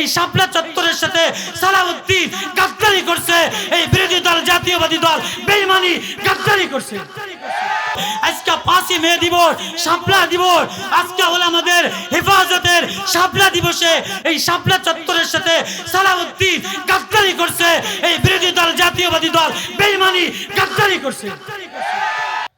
এই শাপলা চত্বরের সাথে সালাউদ্দিন গাদ্দারি করছে, এই বিরোধী দল জাতীয়বাদী দল বেঈমানি গাদ্দারি করছে। আজকে 5ই মে দিবস, শাপলা দিবস, আজকে হলো আমাদের হেফাজতের শাপলা দিবসে এই শাপলা চত্বরের সাথে সালাউদ্দিন গাদ্দারি করছে, এই বিরোধী দল জাতীয়বাদী দল বেঈমানি গাদ্দারি করছে।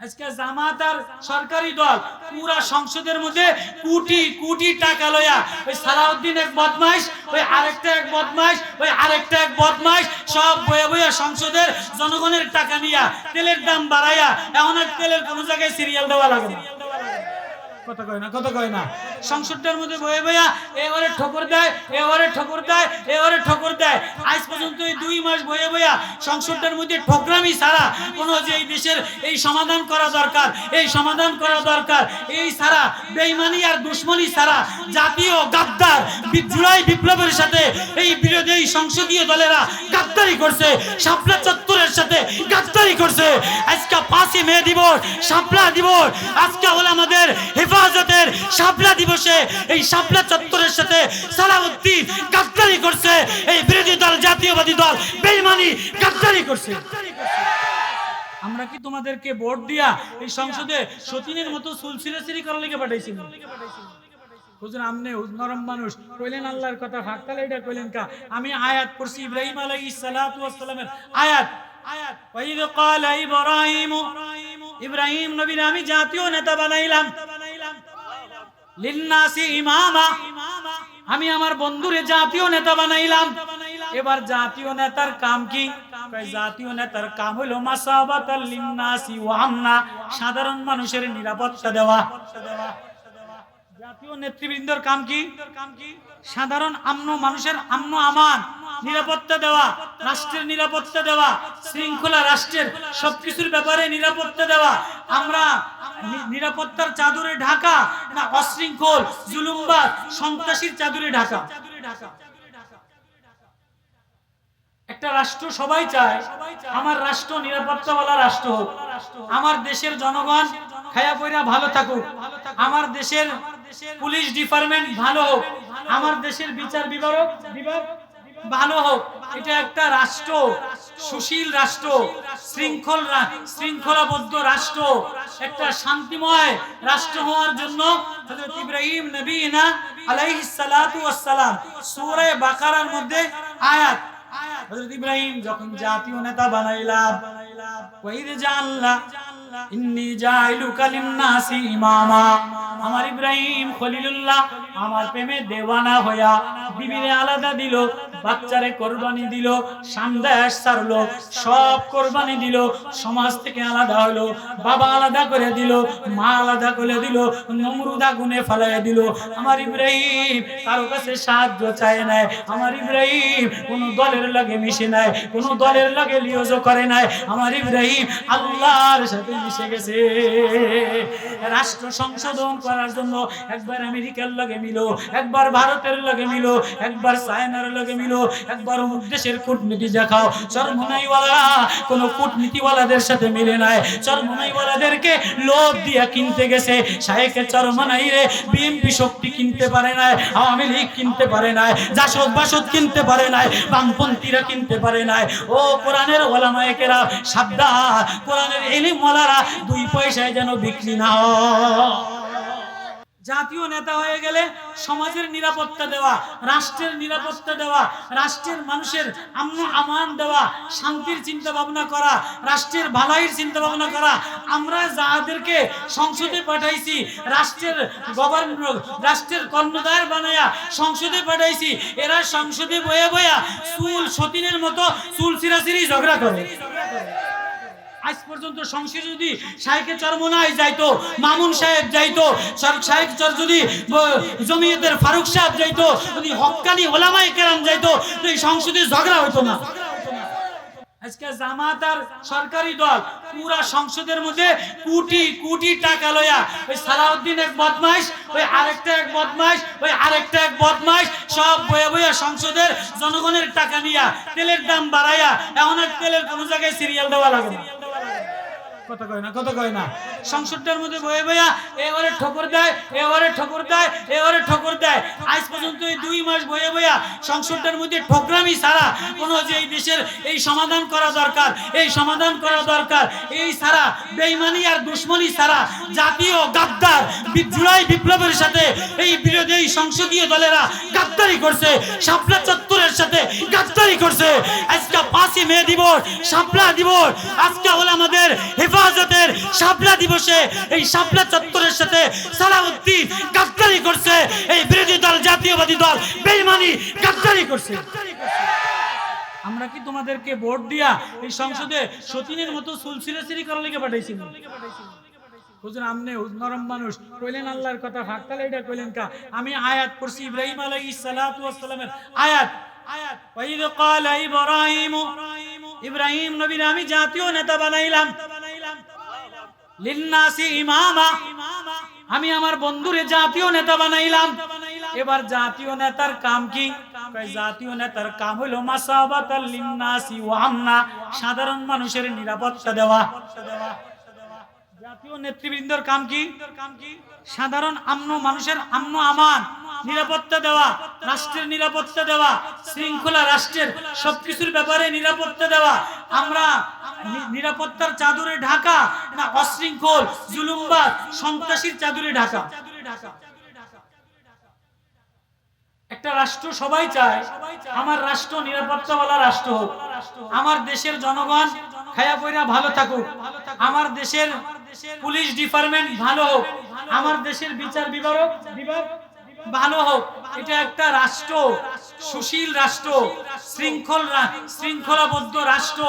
আজকে জামাত আর সরকারি দল পুরা সংসদের মধ্যে কোটি কোটি টাকা লয়া ওই সালাউদ্দিন এক বদমাইশ, ওই আরেকটা এক বদমাইশ, ওই আরেকটা এক বদমাইশ, সব বয়ে বয়ে সংসদের জনগণের টাকা নিয়া তেলের দাম বাড়াইয়া এখন আর তেলের কোনো জায়গায় সিরিয়াল দেওয়া লাগে না। কথা কয় না সংসদটার মধ্যে বয়ে বইয়া এবারে ঠোকর দেয়, এবারে ঠোকর দেয়, এবারে ঠোকর দেয়। আজ পর্যন্ত এই 2 মাস বয়ে বইয়া সংসদটার মধ্যে ঠোকরামি ছাড়া কোনো যে এই দেশের এই সমাধান করা দরকার, এই সমাধান করা দরকার, এই ছাড়া বেঈমানি আর দুশ্মনী ছাড়া জাতীয় গাদ্দার জুলাই বিপ্লবের সাথে এই বিরোধী সংসদীয় দলেরা গাদ্দারি করছে, শাপলা চত্বরের সাথে গাদ্দারি করছে। আজকে 5ই মে দিবস, শাপলা দিবস, আজকে হলো আমাদের হেফাজতের শাপলা দিবসে এই শাপলা চত্বরের সাথে সালাউদ্দিন গাদ্দারি করছে, এই বিরোধী দল জাতীয়বাদী দল বেঈমানি গাদ্দারি করছে। আমরা কি তোমাদেরকে ভোট দিয়া এই সংসদে সতীনের মতো সুলসিরাসিরি করার লিগে পাঠাইছি? হুজুর আমনে নরম মানুষ কইলেন আল্লাহর কথা ফাঁকতালে এটা কইলেন কা? আমি আয়াত পড়ছি ইব্রাহিম আলাইহিস সালাতু ওয়াস সালামের আয়াত। ওয়াইদ ক্বালা ইব্রাহিম নবীর আমি জাতীয় নেতা বানাইলাম, লিন্নাসি ইমামা, আমি আমার বন্ধুরে জাতীয় নেতা বানাইলাম। এবার জাতীয় নেতার কাম কি? জাতীয় নেতার কাম হলো মাসাবাতাল লিন্নাসি ওয়া আমনা, সাধারণ মানুষের নিরাপত্তা দেওয়া। জাতীয় নেতৃবৃন্দর কাম কি? সাধারণ মানুষের আমন আমান নিরাপত্তা দেওয়া, রাষ্ট্রের নিরাপত্তা দেওয়া, শৃঙ্খলা রাষ্ট্রের সবকিছুর ব্যাপারে নিরাপত্তা দেওয়া। আমরা নিরাপত্তার চাদরে ঢাকা না অশৃঙ্খল জুলুমবাজ সন্ত্রাসীর চাদরে ঢাকা? একটা রাষ্ট্র সবাই চায় আমার রাষ্ট্র নিরাপত্তাওয়ালা রাষ্ট্র হোক, আমার দেশের জনগণ খায়া পয়রা ভালো থাকুক, আমার দেশের পুলিশ ডিপার্টমেন্ট ভালো হোক, আমার দেশের বিচার বিভাগ ভালো হোক। এটা একটা রাষ্ট্র, সুশীল রাষ্ট্র, শৃঙ্খলাবদ্ধ রাষ্ট্র, একটা শান্তিময় রাষ্ট্র হওয়ার জন্য হযরত ইব্রাহিম নবীনা আলাইহিস সালাতু ওয়াস সালাম সূরা বাকারার মধ্যে আয়াত, হযরত ইব্রাহিম যখন জাতীয় নেতা বানাইলাম, ওয়াইদ জাআল্লা ইন্নী জাইলুকা লিন্নাসি ইমামা, আমার ইব্রাহিম খলিলুল্লাহ আমার প্রেমে দেওয়ানা হইয়া বিবিরে আলাদা দিল, বাচ্চারে কোরবানি দিল, সন্দেশ ছাড়লো, সব কোরবানি দিল, সমাজ থেকে আলাদা হলো, বাবা আলাদা করে দিল, মা আলাদা করে দিল, নমরুদ আগুনে ফেলাইয়া দিল। আমার ইব্রাহিম কারো কাছে সাহায্য চায় নাই, আমার ইব্রাহিম কোন দলের লাগে মিশে নাই, কোন দলের লাগে লিওজ করে নাই, আমার ইব্রাহিম আল্লাহর সাথে মিশে গেছে। রাষ্ট্র সংশোধন করার জন্য একবার আমেরিকার লাগে মিলো, একবার ভারতের লাগে মিলো, একবার চায়নার লাগে মিলো, একবার অমুক দেশের কূটনীতি দেখাও। চরমনাইওয়ালা কোন কূটনীতিওয়ালাদের সাথে মিলে নাই, চরমনাইওয়ালাদেরকে লোভ দিয়া কিনতে গেছে। শায়েখে চরমনাই রে বিএনপি শক্তি কিনতে পারে নাই, আওয়ামী লীগ কিনতে পারে নাই, জাসদ বাসদ কিনতে পারে নাই, বামপন্থীরা কিনতে পারে নাই। ও কোরআনের ওলামায়ে কেরাম সাবধান, কোরআনের ইলম ওয়ালারা 2 পয়সায় যেন বিক্রি না হয়। জাতীয় নেতা হয়ে গেলে সমাজের নিরাপত্তা দেওয়া, রাষ্ট্রের নিরাপত্তা দেওয়া, রাষ্ট্রের মানুষের আমন আমান দেওয়া, শান্তির চিন্তা ভাবনা করা, রাষ্ট্রের ভালাইয়ের চিন্তা ভাবনা করা। আমরা যাদেরকে সংসদে পাঠাইছি, রাষ্ট্রের গভর্নর, রাষ্ট্রের কর্ণধার বানায়া সংসদে পাঠাইছি, এরা সংসদে বয়ে বয়া চুল সতীনের মতো চুল ছিঁড়াছিঁড়ি ঝগড়া করে। আজ পর্যন্ত সংসদে যদি শায়েখে চরমনাই যাইতো, মামুন সাহেব যাইতো, শায়েখ চর যদি জমিয়তের ফারুক সাহেব যাইতো, যদি হক্কানি ওলামায়ে কেরাম যাইতো, তো এই সংসদে ঝগড়া হইতো না। আজকে জামাত আর সরকারি দল পুরা সংসদের মধ্যে কোটি কোটি টাকা লয়া ওই সালাউদ্দিন এক বদমাইশ, ওই আরেকটা এক বদমাইশ, ওই আরেকটা এক বদমাইশ, সব বয়ে বয়ে সংসদের জনগণের টাকা নিয়া তেলের দাম বাড়াইয়া এখন আর তেলের কোনো জায়গায় সিরিয়াল দেওয়া লাগে না। কথা কয় না, কথা কয় না। সংসদটার মধ্যে বয়ে বয়া এবারে ঠোকর দেয়, এবারে ঠোকর দেয়, এবারে ঠোকর দেয়। আজ পর্যন্ত এই 2 মাস বয়ে বয়া সংসদটার মধ্যে ঠোকরামি ছাড়া কোনো যে এই দেশের এই সমাধান করা দরকার, এই সমাধান করা দরকার, এই ছাড়া বেঈমানি আর দুশ্মনী ছাড়া জাতীয় গাদ্দার জুলাই বিপ্লবের সাথে এই বিরোধী সংসদীয় দলেরা গাদ্দারি করছে, শাপলা চত্বরের সাথে গাদ্দারি করছে। আজকে 5ই মে দিবস, শাপলা দিবস, আজকে হলো আমাদের হেফাজতের শাপলা দিবসে এই শাপলা চত্বরের সাথে সালাউদ্দিন গাদ্দারি করছে। এই বিরোধী দল জাতীয়বাদী দল বেঈমানি গাদ্দারি করছে। আমরা কি তোমাদেরকে ভোট দিয়া এই সংসদে সতীনের মতো সুলসিলাসিরি করার লিগে পাঠাইছি? হুজুর আমনে নরম মানুষ কইলেন আল্লাহর কথা ফাকতালে এটা কইলেন কা? আমি আয়াত পড়ছি ইব্রাহিম আলাইহিস সালাতু ওয়াস সালামের আয়াত। ওয়াইদ ক্বালা ইব্রাহিম, ইব্রাহিম নবীর আমি জাতীয় নেতা বানাইলাম, লিন্নাসি ইমামা, আমি আমার বন্ধুরে জাতীয় নেতা বানাইলাম। এবার জাতীয় নেতার কাম কি? জাতীয় নেতার কাম হলো মাসাবাতাল লিন্নাসি ওয়া আমনা, সাধারণ মানুষের নিরাপত্তা দেওয়া। জাতীয় নেতৃবৃন্দর কাম কি? সাধারণ মানুষের আমন আমান নিরাপত্তা দেওয়া, রাষ্ট্রের নিরাপত্তা দেওয়া, শৃঙ্খলা রাষ্ট্রের সবকিছুর ব্যাপারে নিরাপত্তা দেওয়া। আমরা নিরাপত্তার চাদরে ঢাকা না অশৃঙ্খল জুলুমবাজ সন্ত্রাসীর চাদরে ঢাকা? একটা রাষ্ট্র সবাই চায় আমার রাষ্ট্র নিরাপত্তাওয়ালা রাষ্ট্র হোক, আমার দেশের জনগণ খায়া পয়রা ভালো থাকুক, আমার দেশের পুলিশ ডিপার্টমেন্ট ভালো হোক, আমার দেশের বিচার বিভাগ ভালো হোক। এটা একটা রাষ্ট্র, সুশীল রাষ্ট্র, শৃঙ্খলাবদ্ধ রাষ্ট্র,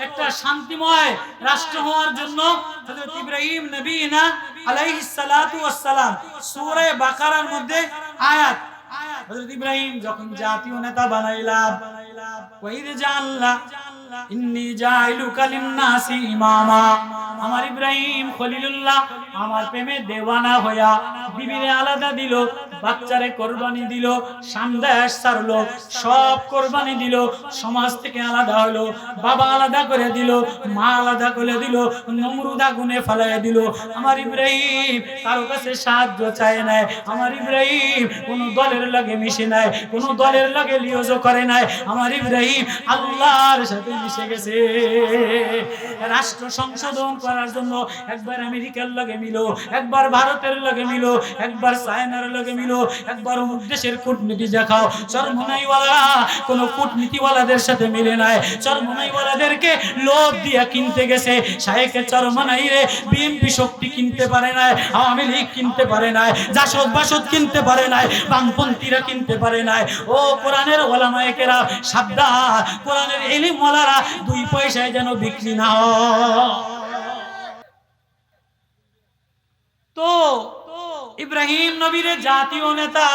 একটা শান্তিময় রাষ্ট্র হওয়ার জন্য হযরত ইব্রাহিম নবীনা আলাইহিস সালাতু ওয়াস সালাম সূরা বাকারার মধ্যে আয়াত, হযরত ইব্রাহিম যখন জাতীয় নেতা বানাইলাম, ওয়াইদ জাআল্লা ইন্নী জাইলুকা লিন্নাসি ইমামা, আমার ইব্রাহিম খলিলুল্লাহ আমার প্রেমে দেওয়ানা হইয়া বিবিরে আলাদা দিল, বাচ্চারে কোরবানি দিল, সন্দেশ ছাড়লো, সব কোরবানি দিল, সমাজ থেকে আলাদা হলো, বাবা আলাদা করে দিল, মা আলাদা করে দিল, নমরুদ আগুনে ফেলাইয়া দিল। আমার ইব্রাহিম কারো কাছে সাহায্য চায় নাই, আমার ইব্রাহিম কোন দলের লগে মিশে নাই, কোন দলের লগে লিওজ করে নাই, আমার ইব্রাহিম আল্লাহর সাথে মিশে গেছে। রাষ্ট্র সংশোধন করার জন্য একবার আমেরিকার লগে মিলো, একবার ভারতের লগে মিলো, একবার চায়নার লগে মিলো, একবার অমুক দেশের কূটনীতি দেখাও। চরমনাইওয়ালা কোন কূটনীতিওয়ালাদের সাথে মিলে নাই, চরমনাইওয়ালাদেরকে লোভ দিয়া কিনতে গেছে। শায়েখে চরমনাই রে বিএনপি শক্তি কিনতে পারে নাই, আওয়ামী লীগ কিনতে পারে নাই, জাসদ বাসদ কিনতে পারে নাই, বামপন্থীরা কিনতে পারে নাই। ও কোরআনের ওলামায়ে কেরাম সাবধান, কোরআনের ইলম ওয়ালারা 2 পয়সায় যেন বিক্রি না হয়। তো ইব্রাহিম নবীর জাতীয় নেতা,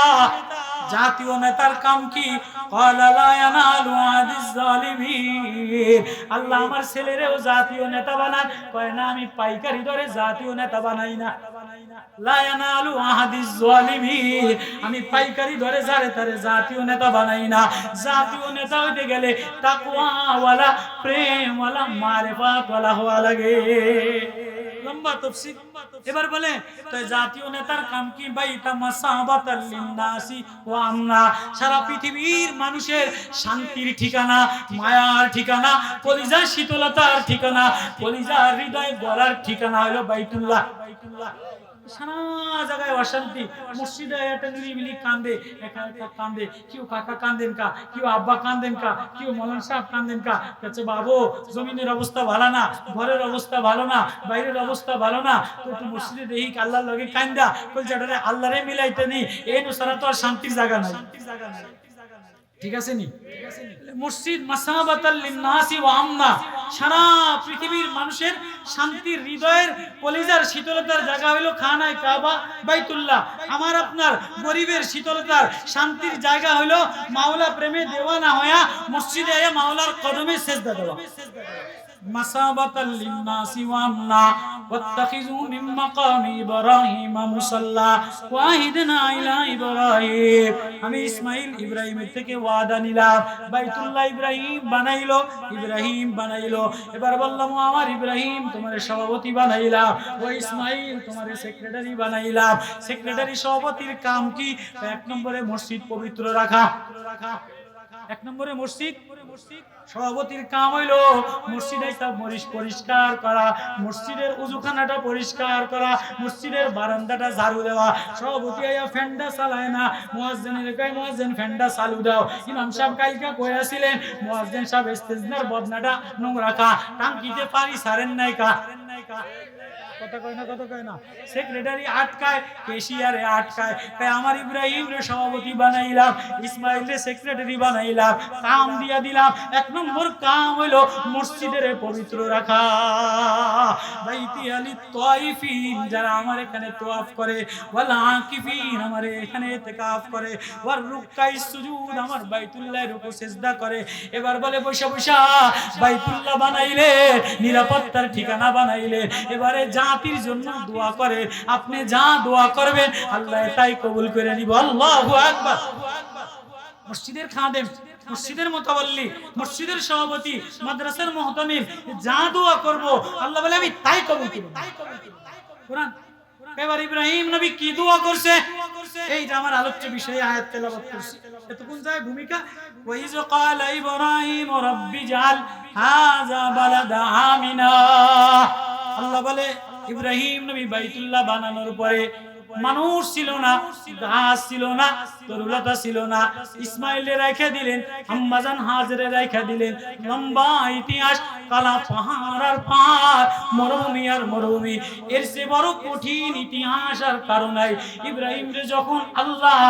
জাতীয় নেতার কাম কি? ক্বালা লা ইয়ানালু আদিজ জালিমিন, আল্লাহ আমার ছেলেরেও জাতীয় নেতা বানায়। কয় না আমি পাইকারি দরে জাতীয় নেতা বানাই না, লা ইয়ানালু আদিজ জালিমিন, আমি পাইকারি দরে যারে তারে জাতীয় নেতা বানাই না। জাতীয় নেতা হইতে গেলে তাকওয়া ওয়ালা, প্রেম ওয়ালা, মারিফাত ওয়ালা হওয়া লাগে। লম্বা তাফসীর। এবার বলে তো জাতীয় নেতার কাম কি? বাইতা মাসাবাতাল লিন্নাসি ওয়া আমনা, সারা পৃথিবীর মানুষের শান্তির ঠিকানা, মায়ার ঠিকানা, কলিজার শীতলতার ঠিকানা, কলিজার হৃদয় গলার ঠিকানা হলো বাইতুল্লাহ। সারা জায়গায় অশান্তি, মসজিদে একটা নিরিবিলি কান্দে, একা একা কান্দে, কেউ কাকা কান্দেন কা, কেউ আব্বা কান্দেন কা, কেউ মৌলানা সাহেব কান্দেন কা। কাছে বাবু জমিনের অবস্থা ভালো না, ঘরের অবস্থা ভালো না, বাইরের অবস্থা ভালো না, তো একটু মসজিদে দেখি আল্লাহর লগে কান্দা, কলজাটারে আল্লাহরে মিলাইতে নি, এই ছাড়া তো আর শান্তির জায়গা নাই। ঠিক আছে নি? মসজিদ মাসাবাতাল লিন্নাসি ওয়া আমনা, সারা পৃথিবীর মানুষের শান্তির হৃদয়ের কলিজার শীতলতার জায়গা হলো খানায়ে কাবা বাইতুল্লাহ। আমার আপনার গরিবের শীতলতার শান্তির জায়গা হলো মাওলা প্রেমে দেওয়ানা হয়া মসজিদে আয়া মাওলার কদমে সেজদা দেওয়া। মাসাবাতাল লিন্নাসি ওয়া আমনা ওয়াত্তাখিযু মিন মাকামি ইব্রাহিম মুসাল্লা ওয়াহিদনা ইলা ইব্রাহিম। আমি ইসমাইল ইব্রাহিমের থেকে ওয়াদা নিলাম, বাইতুল্লাহ ইব্রাহিম বানাইলো। এবার বললাম আমার ইব্রাহিম তোমার সভাপতি বানাইলাম, ও ইসমাইল তোমার সেক্রেটারি বানাইলাম। সেক্রেটারি সভাপতির কাম কি? এক নম্বরে মসজিদ পবিত্র রাখা। এক নম্বরে মসজিদ সভাপতির কাম হইলো মসজিদে পরিষ্কার করা, মসজিদের উজুখানাটা পরিষ্কার করা, মসজিদের বারান্দাটা ঝাড়ু দেওয়া। সভাপতি আইয়া ফ্যানটা চালায় না, মুয়াজ্জিনের কয় মুয়াজ্জিন ফ্যানটা চালু দাও। ইমাম সাহেব কালকে কইয়াছিলেন মুয়াজ্জিন সাহেব ইস্তেজনার বদনাটা নোংরা কা, টাঙ্কিতে পানি ছাড়েন নাই কা। কথা কয় না। সেক্রেটারি আটকায়, কেশিয়ারে আটকায়, তাই আমার ইব্রাহিম রে সভাপতি বানাইলাম, ইসমাইল রে সেক্রেটারি বানাইলাম, কাম দিয়া দিলাম। এক নম্বর কাম হইলো মসজিদের পবিত্র রাখা। বাইতি আলি তাইফিন, যারা আমার এখানে তওয়াফ করে, ওয়াল আকিফিন আমার এখানে ইতিকাফ করে, ওয়ার রুকাই সুজুদ আমার বাইতুল্লাহর রুকু সিজদা করে। এবার বলে বৈশা বাইতুল্লাহ বানাইলে, নিরাপত্তার ঠিকানা বানাইলে, এবারে জাতির জন্য দোয়া করে। আপনি যা দোয়া করবেন আল্লাহ তাই কবুল করে নিব। আল্লাহু আকবার। মসজিদের খাদেম, মসজিদের মুতাওয়াল্লি, মসজিদের সভাপতি, মাদ্রাসার মুহতামিম যা দোয়া করব আল্লাহ বলে আমি তাই কবুল করব। কোরআন এবার ইব্রাহিম নবী কি দোয়া করছে এইটা আমার আলোচ্য বিষয়ে আয়াত তেলাওয়াত করছি। এতক্ষণ যায় ভূমিকা। ওয়াইজ ক্বালা ইব্রাহিম রাব্বি জাল হাযা বালাদা আমিনা। আল্লাহ বলে ইব্রাহিম নবী বাইতুল্লাহ বানানোর পরে মানুষ ছিল না, গাছ ছিল না, তরুলতা ছিল না। ইসমাইলে রেখে দিলেন, আম্মাজান হাজরে রেখে দিলেন। লম্বা ইতিহাস, কালা পাহাড় আর পাহাড়, মরুভূমি আর মরুভূমি। এর চেয়ে বড় কঠিন ইতিহাস আর কারণ নাই। ইব্রাহিম রে যখন আল্লাহ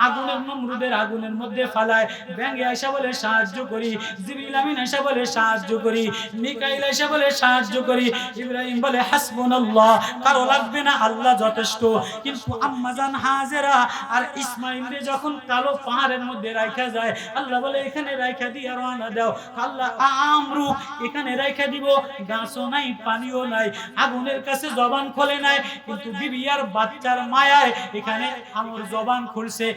আগুনের নমরুদের আগুনের মধ্যে ফালায়, ব্যাঙে আয়সা বলে সাহায্য করি, জিবরিল আমিন আয়সা বলে সাহায্য করি, মিকাইল আয়সা বলে সাহায্য করি। ইব্রাহিম বলে হাসবুনাল্লাহ, কারো লাগবে না, আল্লাহ যথেষ্ট। কিন্তু আম্মাজান হাজেরা আর ইসমাইলরে যখন কালো পাহাড়ের মধ্যে রাখা যায়, আল্লাহ বলে এখানে রাখা দিয়ে রওনা দাও। আল্লাহ আমরু এখানে রাখা দিব, গাছও নাই, পানিও নাই, আগুনের কাছে জবান খোলে নাই, কিন্তু বিবি আর বাচ্চার মায়ায় এখানে আমার জবান খুলছে।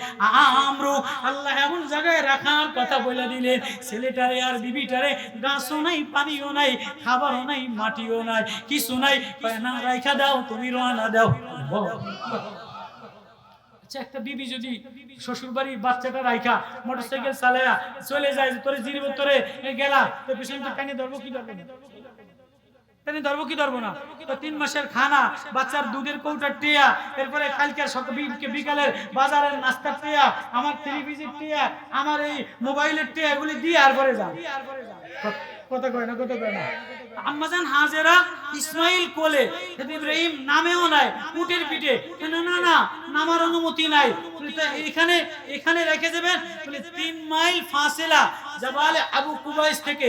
আমরু আল্লাহ এমন জায়গায় রাখার কথা বলে দিলেন, ছেলেটারে আর বিবিটারে গাছও নাই, পানিও নাই, খাবারও নাই, মাটিও নাই, কিছু নাই, না রাখা দাও, তুমি রওনা দাও। একটা বিবি যদি শ্বশুর বাড়ি বাচ্চাটা রাইখা মোটরসাইকেল চালায়া চলে যায়, তোরে জিরিব তোরে গেলা, তো পিছনে টানি ধরবো কি ধরবো না? টানি ধরবো কি ধরবো না? তো 3 মাসের খানা, বাচ্চার দুধের কৌটার টিয়া, এরপরে কালকে বিকালের বাজারের নাস্তার টিয়া, আমার টেলিভিশন টিয়া, আমার এই মোবাইলের টিয়া, এগুলি দিয়ে আর পরে যাও। কথা কয় না। আম্মাজান হাজেরা ইসমাইল কোলে, ইব্রাহিম নামেও নাই, উটের পিঠে, না নামার অনুমতি নাই, এখানে রেখে দেবেন। 3 মাইল ফাসিলা জাবালে আবু কুবাইস থেকে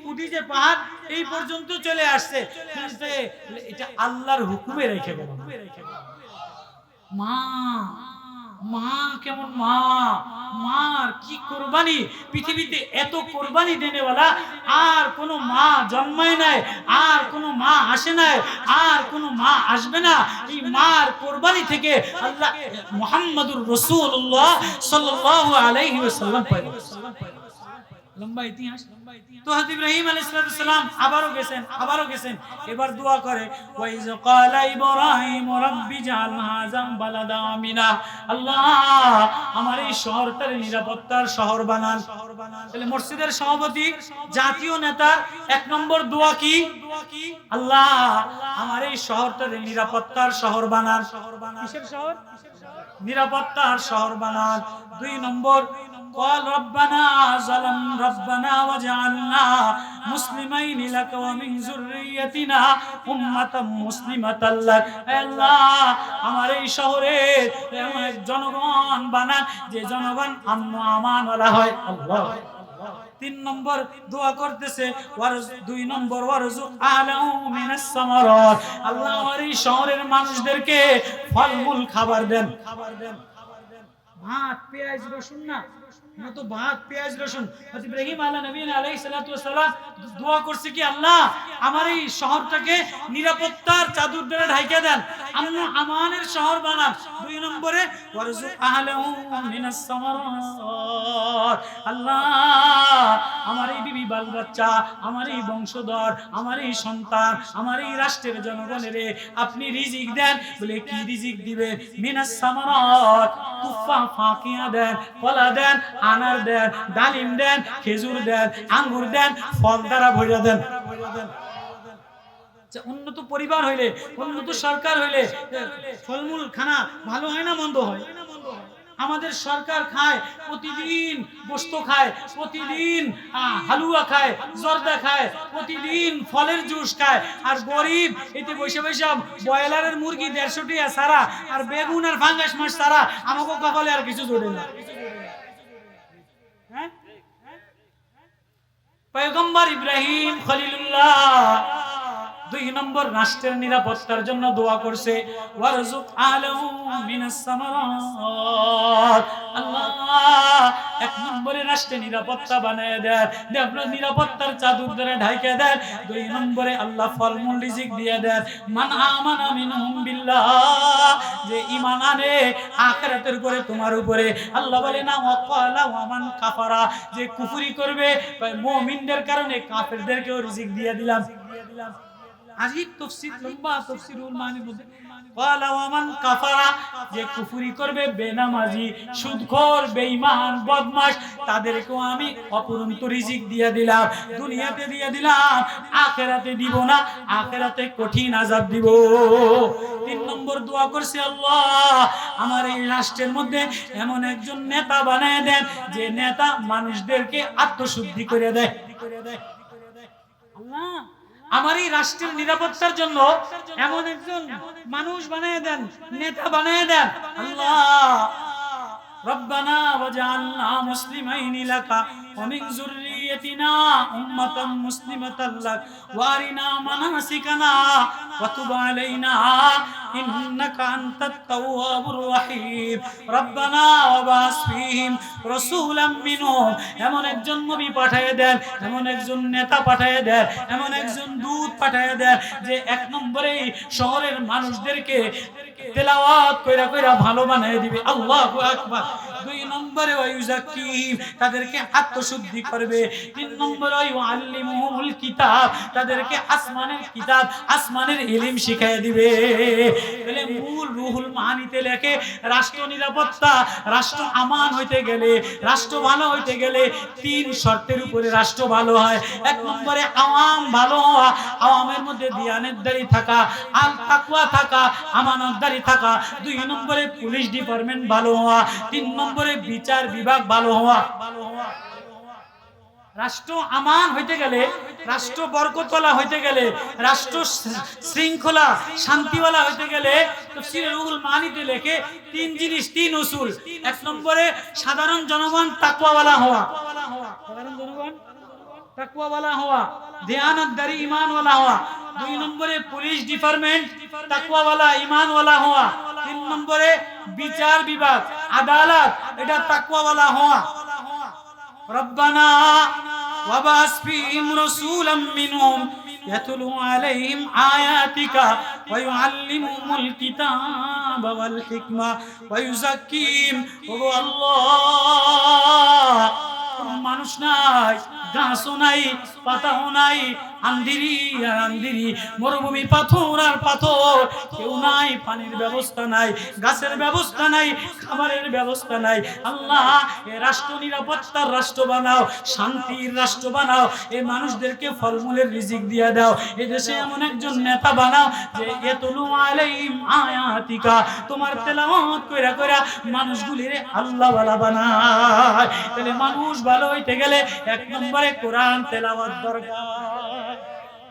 কুদি যে পাহাড় এই পর্যন্ত চলে আসছে, এটা আল্লাহর হুকুমে রেখে দেবেন। মা কেমন মার কি কোরবানি! পৃথিবীতে এত কোরবানি দেনেওয়ালা আর কোন মা জন্মায় নাই, আর কোন মা আসে নাই, আর কোন মা আসবে না। এই মার কোরবানি থেকে আল্লাহ মুহাম্মদুর রাসূলুল্লাহ সাল্লাল্লাহু আলাইহি ওয়াসাল্লাম পাইল। লম্বা ইতিহাস। তো হযরত ইব্রাহিম আলাইহিস সালাম আবারও গেছেন। এবার দোয়া করে, ওয়াইজ ক্বালা ইব্রাহিম রাব্বি জাল হাযাম বালাদা আমিনা। আল্লাহ আমার এই শহরটার নিরাপত্তার শহর বানান। তাহলে মসজিদের সভাপতি, জাতীয় নেতার 1 নম্বর দোয়া কি? আল্লাহ আমার এই শহরটার নিরাপত্তার শহর বানান। কিসের শহর? নিরাপত্তার শহর বানান। 2 নম্বর قال ربنا ظلمنا وجعلنا مسلمين لك ومن ذريتنا أمة مسلمة لك। আল্লাহ আমার এই শহরে এমন এক জনগণ বানান যে জনগণ আমন আমান ওয়ালা হয়। আল্লাহ 3 নম্বর দোয়া করতেছে, 2 নম্বর ওয়ারযুক আলাহু মিনাস সামারাত। আল্লাহ আমার এই শহরের মানুষদেরকে ফলমূল খাবার দেন। ভাত পেঁয়াজ রসুন না, না তো ভাত পেঁয়াজ রসুন। হযরত ইব্রাহিম আলাইহিস সালাতু ওয়াস সালাম দোয়া করছে কি, আল্লাহ আমার এই শহরটাকে নিরাপত্তার চাদর দ্বারা ঢাইকা দেন, আমন আমানের শহর বানান। দুই নম্বরে ওয়ারযুক আহলাহু মিনাস সামারাত, আল্লাহ আমার এই বিবি বাল বাচ্চা, আমার এই বংশধর, আমার এই সন্তান, আমার এই রাষ্ট্রের জনগণের আপনি রিজিক দেন। বলে কি রিজিক দিবে? মিনাস সামারাত, তুফা ফাকিয়া দেন, কলা দেন, আনার দেন, ডালিম দেন, খেজুর দেন, আঙ্গুর দেন, ফল দ্বারা ভরে দেন। উন্নত পরিবার হইলে, উন্নত সরকার হইলে ফলমূল খানা ভালো হয় না মন্দ হয়? আমাদের সরকার খায় প্রতিদিন গোশত খায়, প্রতিদিন হালুয়া খায়, জর্দা খায়, প্রতিদিন ফলের জুস খায়, আর গরিব এতে বসে বসে ব্রয়লারের মুরগি 150 টাকা সারা আর বেগুন আর ফাঙ্গাস মাছ সারা, আমাকে কপালে আর কিছু জোড়ে না। হ্যাঁ, পয়গম্বর ইব্রাহিম খলিলুল্লাহ 2 নম্বর রাষ্ট্রের নিরাপত্তার জন্য দোয়া করছে, ওয়ারযুক আলাহু মিনাস সামারাত, আল্লাহ 1 নম্বরে রাষ্ট্রের নিরাপত্তা বানায় দেন, আপনার নিরাপত্তার চাদর দ্বারা ঢাইকা দেন। 2 নম্বরে আল্লাহ ফলমূল রিজিক দিয়ে দেন। মান আমানা মিনহুম বিল্লাহ, যে ঈমান আনে আখিরাতের উপরে, তোমার উপরে, আল্লাহ বলে না ওয়াকালা ওয়া মান কাফারা, যে কুফরি করবে মুমিনদের কারণে কাফেরদেরকেও রিজিক দিয়ে দিলাম। আজিব তাফসীর, লম্বা তাফসীরুল মানির মধ্যে ওয়ালা ওয়া মান কাফারা, যে কুফরি করবে, বেনামাজি, সুদখোর, বেঈমান, বদমাশ, তাদেরকেও আমি অপরন্ত রিজিক দিয়ে দিলাম। দুনিয়াতে দিয়ে দিলাম, আখিরাতে দিব না, আখিরাতে কঠিন আযাব দিব। 3 নম্বর দোয়া করছে, আল্লাহ আমার এই রাষ্ট্রের মধ্যে এমন একজন নেতা বানায় দেন, যে নেতা মানুষদেরকে আত্মশুদ্ধি করে দেয়। আল্লাহ আমার এই রাষ্ট্রের নিরাপত্তার জন্য এমন একজন মানুষ বানিয়ে দেন, নেতা বানিয়ে দেন। আল্লাহ রব্বানা ওয়াজআলনা মুসলিমাইনি লাকা ওয়া মিন যুররিয়্যাতিনা উম্মাতাম মুসলিমাতাল লাক ওয়া আরিনা মানাসিকানা ওয়া তুব আলাইনা ইন্নাকা আনতাত তাওয়াবুর রহিম। রব্বানা ওয়া বাস ফীহিম রাসূলাম মিনহুম, এমন একজন নবী পাঠিয়ে দেন, এমন একজন নেতা পাঠিয়ে দেন, এমন একজন দূত পাঠিয়ে দেন, যে 1 নম্বরে শহরের মানুষদেরকে তেলাওয়াত কইরা কইরা ভালো বানিয়ে দিবে। আল্লাহু আকবার। 2 নম্বরে ওয়ায়ুযাক্কিহিম, তাদেরকে আত্মশুদ্ধি করবে। 3 নম্বরে ওয়াআল্লিমুহুমুল কিতাব, তাদেরকে আসমানের কিতাব, আসমানের ইলম শিখিয়ে দিবে। বলে মূল রুহুল মানিতে লেখে রাষ্ট্র নিরাপত্তা, রাষ্ট্র আমান হইতে গেলে, রাষ্ট্র ভালো হইতে গেলে 3 শর্তের উপরে রাষ্ট্র ভালো হয়। 1 নম্বরে আওয়াম ভালো হওয়া, আওয়ামের মধ্যে দিয়ানেতদারি থাকা, আল তাকওয়া থাকা, আমানতদারি থাকা। 2 নম্বরে পুলিশ ডিপার্টমেন্ট ভালো হওয়া। 3 নম্বরে বিচার বিভাগ ভালো হওয়া। রাষ্ট্র আমান হইতে গেলে, রাষ্ট্র বরকতওয়ালা হইতে গেলে, রাষ্ট্র শৃঙ্খলা শান্তিওয়ালা হইতে গেলে তাফসীরে রুহুল মানিতে লেখে 3 জিনিস, 3 উসুল। 1 নম্বরে সাধারণ জনগণ তাকওয়াওয়ালা হওয়া, সাধারণ জনগণ তাকওয়াওয়ালা হওয়া, দিয়ানতদারি ঈমানওয়ালা হওয়া। 2 নম্বরে পুলিশ ডিপার্টমেন্ট তাকওয়াওয়ালা ঈমানওয়ালা হওয়া। 3 নম্বরে বিচার বিভাগ আদালত, এটা তাকওয়াওয়ালা হওয়া। রব্বানা ওয়া বাস ফীহিম রাসূলাম মিনহুম ইয়াতলু আলাইহিম আয়াতিকা ওয়া ইউআল্লিমুহুমুল কিতাবা ওয়াল হিকমা ওয়া ইউযাক্কিহিম। ওগো আল্লাহ, মানুষ নাই, গাছও নাই, পাতাও নাই, আন্ধিরি আর আন্ধিরি, মরুভূমি, পাথর আর পাথর, কেউ নাই, পানির ব্যবস্থা নাই, গাছের ব্যবস্থা নাই, খাবারের ব্যবস্থা নাই। আল্লাহ এ রাষ্ট্র নিরাপত্তার রাষ্ট্র বানাও, শান্তির রাষ্ট্র বানাও, এই মানুষদেরকে ফলমূলের রিজিক দিয়ে দাও। এই দেশে এমন একজন নেতা বানাও যে ইয়াতলু আলাইহিম আয়াতিকা, তোমার তেলাওয়াত কইরা কইরা মানুষগুলিরে আল্লাহ ওয়ালা বানায়। তাহলে মানুষ ভালো হইতে গেলে 1 নম্বরে কোরআন তেলাওয়াত দরকার।